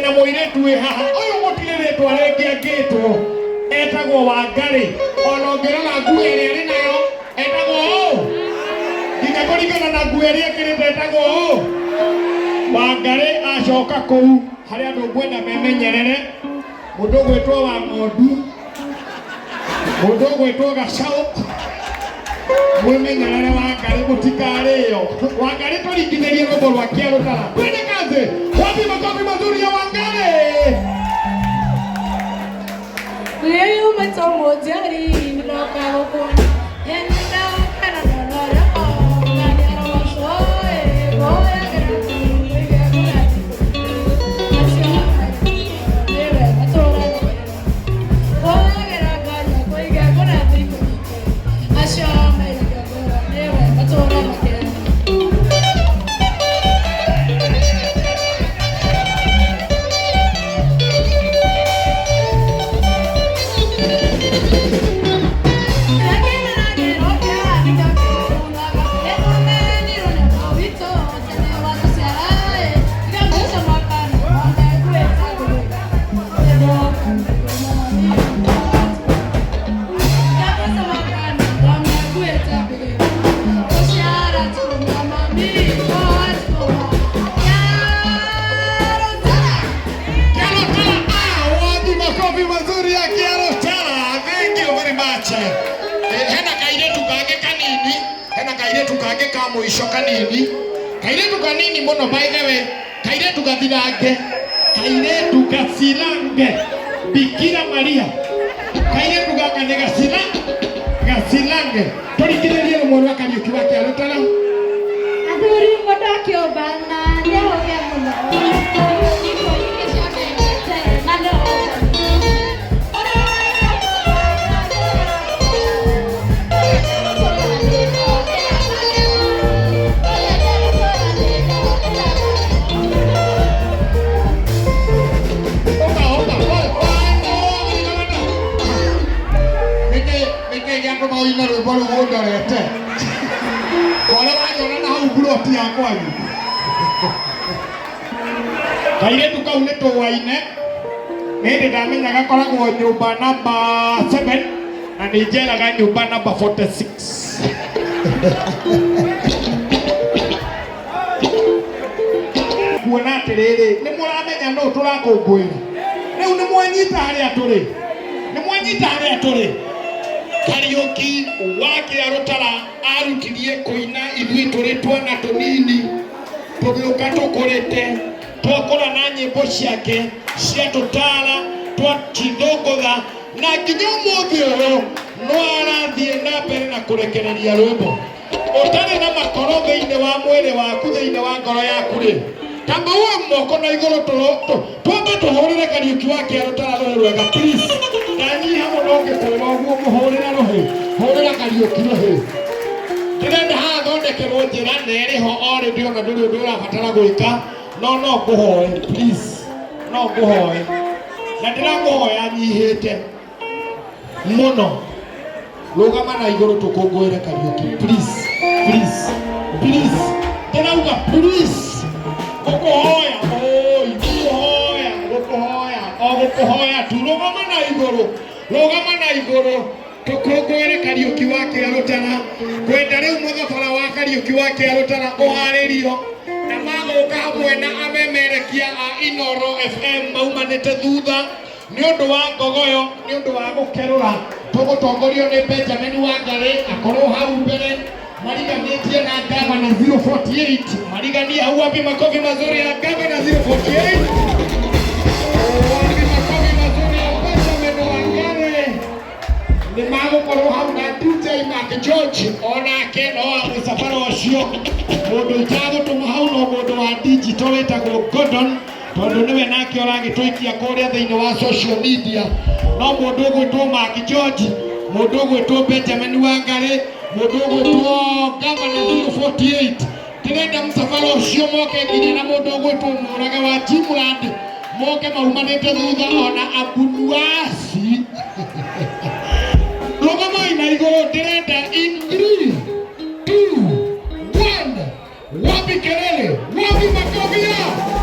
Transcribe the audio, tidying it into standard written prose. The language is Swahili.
Ndina muiretu we haha uyu mutireretwo arengi angitwo etagwo Wangari ona ngirona nguo iria ri nayo etagwo nginya kurigana na nguo iria kirite etagwo Wangari acoka kuu haria andu ngwenda memenyerere mundu gwitwo wa Ng'ondu mundu gwitwo Gacau mwimenyerere Wangari mutikario Wangari turingithirie rwimbo rwa Kiarutara twende kazi wapi makofi mazuri ya Wangari Iheyo matomo jari ndoka huko enda kana nora ngani roso boya gratu iga gratu asha debe atora boya gratu ko iga gratu asha iga debe atora muisho kanini kairetu kanini muno by the way kairetu gathirange kairetu gasirange Bikira Maria kairetu gakane gasirange turigiririe rumwe rwa Kariuki wa Kiarutara athuri modakio bana leo ya muno ina rwimbo rũu ndorete kore wanyona na hau buroti yakwa yu kairetu kau nĩ tũwaine nĩndĩ ndamenyaga koragwo nyũmba namba 7 na nĩ njeraga nyũmba namba 46 kuona atĩrĩrĩ nĩ mũramenya nũũ tũrakũngũĩra rĩu nĩ mwanyita harĩa tũrĩ Kariuki wa Kiarutara arutirie kuina ithui turi twana tunini tugiuka tukurite twakora na nyimbo ciake cia tutara twachithogotha na nginya umuthi uyu no arathie na mbere na kurekereria rwimbo utari na makoro thiini wa mwiri waku thiini wa ngoro yaku ri tamba wa moko na iguru twambe tuhurire Kariuki wa Kiarutara rwega please ndanyiha muno ngĩkwĩra ũguo mũhũrĩre rũhĩ hũrĩra Kariuki rũhĩ ndĩrenda haha thondekerwo njĩra na ĩrĩho already ona ndũrĩ ũndũ ũrabatara gwĩka no ngũhoe please no ngũhoe na ndĩrakũhoya nyihĩte mũno rũgama na igũrũ tũkũngũĩre Kariuki please ndĩrauga please ngũkũhoya gũkũhoya tu rũgama na igũrũ tũkũngũĩre Kariuki wa Kiarutara kwenda rĩu mũthobora wa Kariuki wa Kiarutara ũharĩrio na magũka hamwe na amemerekia a Inoro FM maumanĩte thutha nĩ ũndũ wa ngogoyo nĩ ũndũ wa gũkerũra tũgũtongorio nĩ Benjamin Wangari akorwo hau mbere mariganĩtie na gavana 048 mariganie hau wapi makofi mazuri ya gavana 048 ni magũkorwo hau na DJ Mark George onake no wa mũsafara ũcio mũndũ ũtagũtũma hau no mũndũ wa digital wĩtagwo Gordon tondũ nĩwe nake ũragĩtũikia kũrĩa thĩinĩ wa social media no mũndũ ũgwĩtwo Mark George mũndũ ũgwĩtwo Benjamin Wangari mũndũ ũgwĩtwo Governor 048 ndĩrenda mũsafara ũcio moke nginya na mũndũ ũgwĩtwo Mũrage wa Jimland moke maumanĩte thutha ona Abunuasi rũgama ina igũrũ ndĩrenda in 3, 2, 1 wapi kelele wapi makofi ya